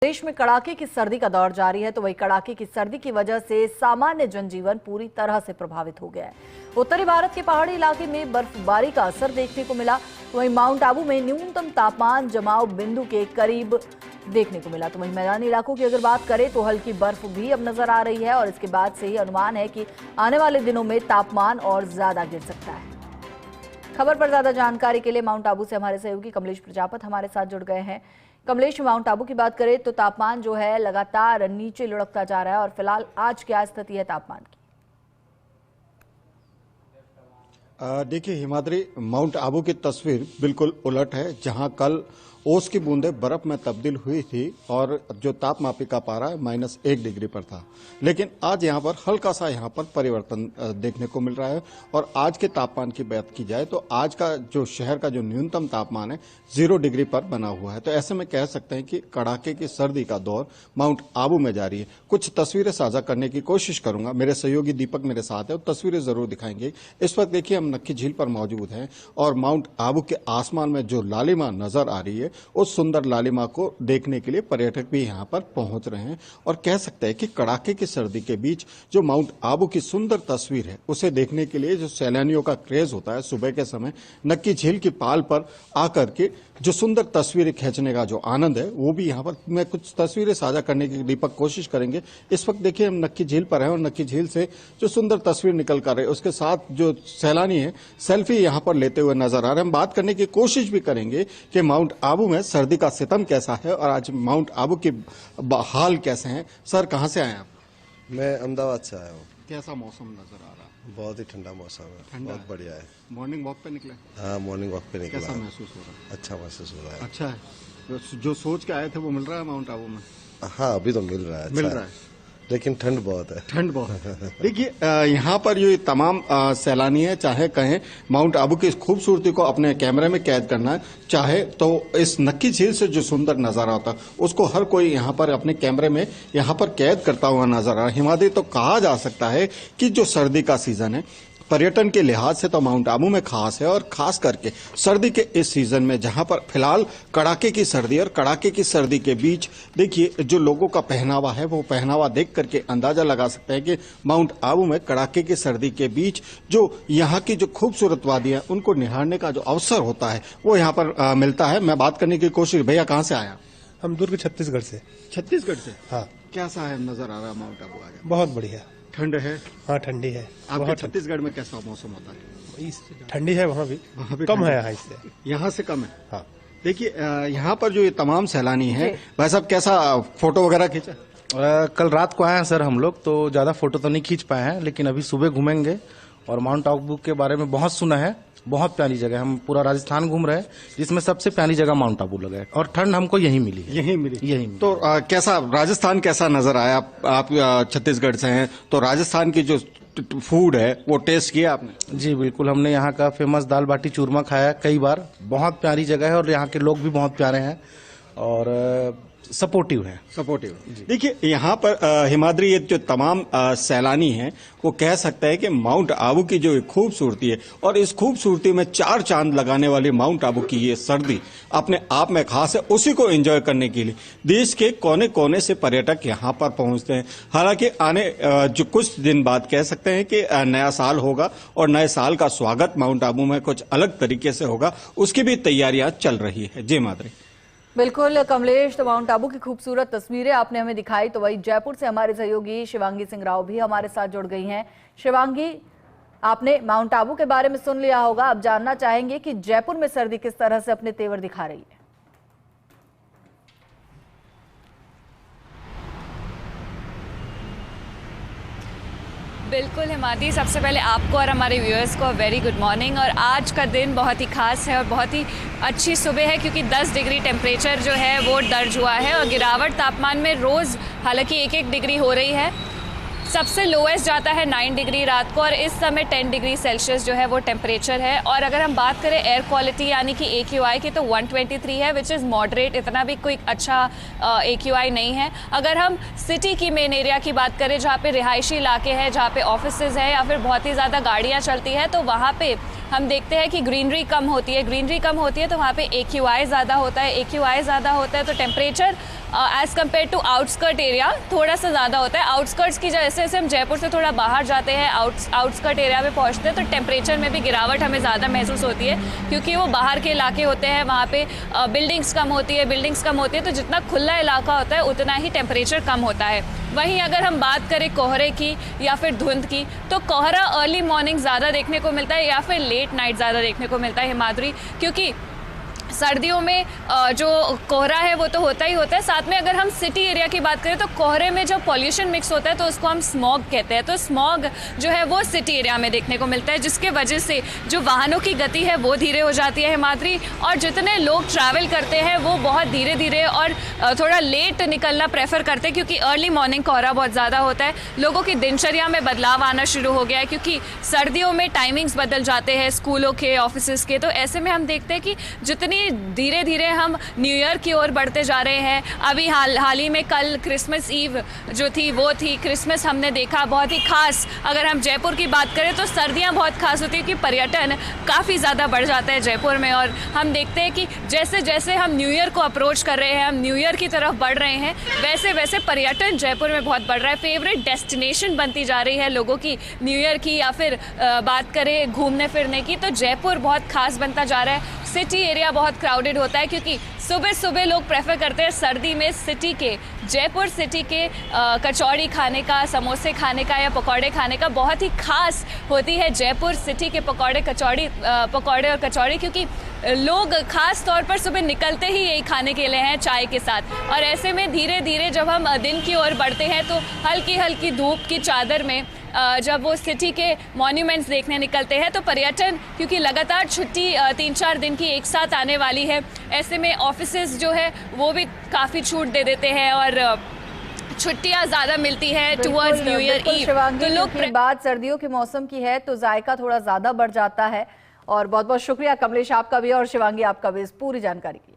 देश में कड़ाके की सर्दी का दौर जारी है, तो वही कड़ाके की सर्दी की वजह से सामान्य जनजीवन पूरी तरह से प्रभावित हो गया है। उत्तरी भारत के पहाड़ी इलाके में बर्फबारी का असर देखने को मिला, तो वहीं माउंट आबू में न्यूनतम तापमान जमाव बिंदु के करीब देखने को मिला। तो वहीं मैदानी इलाकों की अगर बात करें तो हल्की बर्फ भी अब नजर आ रही है और इसके बाद से ही अनुमान है कि आने वाले दिनों में तापमान और ज्यादा गिर सकता है। खबर पर ज्यादा जानकारी के लिए माउंट आबू से हमारे सहयोगी कमलेश प्रजापत हमारे साथ जुड़ गए हैं। कमलेश, माउंट आबू की बात करें तो तापमान जो है लगातार नीचे लुढ़कता जा रहा है और फिलहाल आज क्या स्थिति है तापमान की? देखिए हिमाद्री, माउंट आबू की तस्वीर बिल्कुल उलट है। जहां कल ओस की बूंदें बर्फ में तब्दील हुई थी और जो तापमापिका पारा -1 डिग्री पर था, लेकिन आज यहां पर हल्का सा परिवर्तन देखने को मिल रहा है। और आज के तापमान की बात की जाए तो आज का जो शहर का जो न्यूनतम तापमान है 0 डिग्री पर बना हुआ है। तो ऐसे में कह सकते हैं कि कड़ाके की सर्दी का दौर माउंट आबू में जारी है। कुछ तस्वीरें साझा करने की कोशिश करूंगा, मेरे सहयोगी दीपक मेरे साथ है, वो तस्वीरें जरूर दिखाएंगे। इस वक्त देखिए हम नक्की झील पर मौजूद हैं और माउंट आबू के आसमान में जो लालिमा नजर आ रही है, उस सुंदर लालिमा को देखने के लिए पर्यटक भी यहां पर पहुंच रहे हैं। और कह सकते हैं कि कड़ाके की सर्दी के बीच जो माउंट आबू की सुंदर तस्वीर है, उसे देखने के लिए जो सैलानियों का क्रेज होता है सुबह के समय नक्की झील की पाल पर आकर के जो सुंदर तस्वीरें खींचने का जो आनंद है, वो भी यहाँ पर मैं कुछ तस्वीरें साझा करने की दीपक कोशिश करेंगे। इस वक्त देखिए हम नक्की झील पर हैं और नक्की झील से जो सुंदर तस्वीर निकल कर है, उसके साथ जो सैलानी है सेल्फी यहाँ पर लेते हुए नजर आ रहे हैं। हम बात करने की कोशिश भी करेंगे कि माउंट आबू में सर्दी का सितम कैसा है और आज माउंट आबू के हाल कैसे हैं। सर, कहाँ से आए आप? मैं अहमदाबाद से आया हूँ। कैसा मौसम नजर आ रहा है? बहुत ही ठंडा मौसम है, बहुत बढ़िया है। मॉर्निंग वॉक पे निकले? हाँ, मॉर्निंग वॉक पे निकला। कैसा महसूस हो रहा है? अच्छा महसूस हो रहा है। अच्छा है। जो सोच के आए थे वो मिल रहा है माउंट आबू में? हाँ, अभी तो मिल रहा है। मिल अच्छा रहा है, लेकिन ठंड बहुत है। ठंड बहुत है। देखिए यहाँ पर ये तमाम सैलानी है, चाहे कहें माउंट आबू की इस खूबसूरती को अपने कैमरे में कैद करना है, चाहे तो इस नक्की झील से जो सुंदर नजारा होता है उसको हर कोई यहाँ पर अपने कैमरे में यहाँ पर कैद करता हुआ नजर आ रहा है। हिमाद्री, तो कहा जा सकता है कि जो सर्दी का सीजन है पर्यटन के लिहाज से तो माउंट आबू में खास है, और खास करके सर्दी के इस सीजन में जहां पर फिलहाल कड़ाके की सर्दी और कड़ाके की सर्दी के बीच देखिए जो लोगों का पहनावा है, वो पहनावा देख करके अंदाजा लगा सकते हैं कि माउंट आबू में कड़ाके की सर्दी के बीच जो यहाँ की जो खूबसूरत वादियां उनको निहारने का जो अवसर होता है वो यहाँ पर मिलता है। मैं बात करने की कोशिश, भैया कहाँ से आया? हम दुर्ग छत्तीसगढ़ से। छत्तीसगढ़ से? हाँ। कैसा है नजर आ रहा है माउंट आबू आज? बहुत बढ़िया। ठंड है? हाँ, ठंडी है। आपके छत्तीसगढ़ में कैसा मौसम होता है? ठंडी है, वहाँ भी कम है, यहाँ इससे, यहाँ से कम है। हाँ। देखिए यहाँ पर जो ये तमाम सैलानी है, भाई साहब कैसा फोटो वगैरह खींचा? कल रात को आए हैं सर हम लोग, तो ज्यादा फोटो तो नहीं खींच पाए हैं, लेकिन अभी सुबह घूमेंगे। और माउंट आबू के बारे में बहुत सुना है, बहुत प्यारी जगह। हम पूरा राजस्थान घूम रहे हैं, जिसमें सबसे प्यारी जगह माउंट आबू लगा है और ठंड हमको यही मिली है। यही मिली? तो कैसा राजस्थान कैसा नजर आया? आप छत्तीसगढ़ से हैं तो राजस्थान की जो फूड है वो टेस्ट किया आपने? जी बिल्कुल, हमने यहाँ का फेमस दाल बाटी चूरमा खाया कई बार। बहुत प्यारी जगह है और यहाँ के लोग भी बहुत प्यारे हैं और सपोर्टिव है। देखिए यहाँ पर हिमाद्री, ये जो तमाम सैलानी हैं वो कह सकते हैं कि माउंट आबू की जो खूबसूरती है और इस खूबसूरती में 4 चांद लगाने वाली माउंट आबू की ये सर्दी अपने आप में खास है। उसी को एंजॉय करने के लिए देश के कोने कोने से पर्यटक यहाँ पर पहुंचते हैं। हालांकि आने जो कुछ दिन बाद कह सकते हैं कि नया साल होगा और नए साल का स्वागत माउंट आबू में कुछ अलग तरीके से होगा, उसकी भी तैयारियां चल रही है। जी माद्री। बिल्कुल कमलेश, तो माउंट आबू की खूबसूरत तस्वीरें आपने हमें दिखाई, तो वही जयपुर से हमारे सहयोगी शिवांगी सिंह राव भी हमारे साथ जुड़ गई हैं। शिवांगी, आपने माउंट आबू के बारे में सुन लिया होगा, अब जानना चाहेंगे कि जयपुर में सर्दी किस तरह से अपने तेवर दिखा रही है। बिल्कुल हिमाद्री, सबसे पहले आपको और हमारे व्यूअर्स को वेरी गुड मॉर्निंग। और आज का दिन बहुत ही खास है और बहुत ही अच्छी सुबह है, क्योंकि 10 डिग्री टेम्परेचर जो है वो दर्ज हुआ है और गिरावट तापमान में रोज़ हालांकि 1-1 डिग्री हो रही है। सबसे लोएस्ट जाता है 9 डिग्री रात को और इस समय 10 डिग्री सेल्सियस जो है वो टेम्परेचर है। और अगर हम बात करें एयर क्वालिटी यानी कि AQI की, तो 123 है, विच इज़ मॉडरेट, इतना भी कोई अच्छा AQI नहीं है। अगर हम सिटी की मेन एरिया की बात करें, जहाँ पे रिहायशी इलाके हैं, जहाँ पे ऑफिसेज है या फिर बहुत ही ज़्यादा गाड़ियाँ चलती है, तो वहाँ पे हम देखते हैं कि ग्रीनरी कम होती है, ग्रीनरी कम होती है तो वहाँ पे AQI ज़्यादा होता है, AQI ज़्यादा होता है तो temperature as compare to outskirt area थोड़ा सा ज़्यादा होता है। आउटस्कर्ट्स की जैसे जैसे हम जयपुर से थोड़ा बाहर जाते हैं, आउटस्कर्ट एरिया में पहुँचते हैं तो टेम्परेचर में भी गिरावट हमें ज़्यादा महसूस होती है, क्योंकि वो बाहर के इलाके होते हैं, वहाँ पे बिल्डिंग्स कम होती है तो जितना खुला इलाका होता है उतना ही टेम्परेचर कम होता है। वहीं अगर हम बात करें कोहरे की या फिर धुंध की, तो कोहरा अर्ली मॉर्निंग ज़्यादा देखने को मिलता है या फिर लेट नाइट ज़्यादा देखने को मिलता है हिमाद्री, क्योंकि सर्दियों में जो कोहरा है वो तो होता ही होता है। साथ में अगर हम सिटी एरिया की बात करें तो कोहरे में जब पॉल्यूशन मिक्स होता है तो उसको हम स्मॉग कहते हैं, तो स्मॉग जो है वो सिटी एरिया में देखने को मिलता है, जिसके वजह से जो वाहनों की गति है वो धीरे हो जाती है हिमाद्री, और जितने लोग ट्रैवल करते हैं वो बहुत धीरे धीरे और थोड़ा लेट निकलना प्रेफर करते हैं, क्योंकि अर्ली मॉर्निंग कोहरा बहुत ज़्यादा होता है। लोगों की दिनचर्या में बदलाव आना शुरू हो गया है, क्योंकि सर्दियों में टाइमिंग्स बदल जाते हैं स्कूलों के, ऑफिस के, तो ऐसे में हम देखते हैं कि जितनी धीरे धीरे हम न्यू ईयर की ओर बढ़ते जा रहे हैं। अभी हाल ही में कल क्रिसमस ईव जो थी वो थी, क्रिसमस हमने देखा बहुत ही खास। अगर हम जयपुर की बात करें तो सर्दियां बहुत खास होती है कि पर्यटन काफ़ी ज़्यादा बढ़ जाता है जयपुर में, और हम देखते हैं कि जैसे जैसे हम न्यू ईयर को अप्रोच कर रहे हैं, हम न्यू ईयर की तरफ बढ़ रहे हैं, वैसे वैसे पर्यटन जयपुर में बहुत बढ़ रहा है। फेवरेट डेस्टिनेशन बनती जा रही है लोगों की न्यू ईयर की, या फिर बात करें घूमने फिरने की तो जयपुर बहुत खास बनता जा रहा है। सिटी एरिया बहुत क्राउडेड होता है, क्योंकि सुबह सुबह लोग प्रेफर करते हैं सर्दी में सिटी के, जयपुर सिटी के कचौड़ी खाने का, समोसे खाने का या पकौड़े खाने का। बहुत ही खास होती है जयपुर सिटी के पकौड़े और कचौड़ी, क्योंकि लोग खास तौर पर सुबह निकलते ही यही खाने के लिए हैं चाय के साथ। और ऐसे में धीरे धीरे जब हम दिन की ओर बढ़ते हैं तो हल्की हल्की धूप की चादर में जब वो सिटी के मॉन्यूमेंट्स देखने निकलते हैं तो पर्यटन, क्योंकि लगातार छुट्टी 3-4 दिन की एक साथ आने वाली है, ऐसे में ऑफिसेज जो है वो भी काफ़ी छूट दे देते हैं और छुट्टियां ज़्यादा मिलती है टुवर्ड्स न्यू ईयर ईव। तो लोग बात सर्दियों के मौसम की है तो जायका थोड़ा ज़्यादा बढ़ जाता है। और बहुत बहुत शुक्रिया कमलेश आपका भी और शिवांगी आपका भी इस पूरी जानकारी की।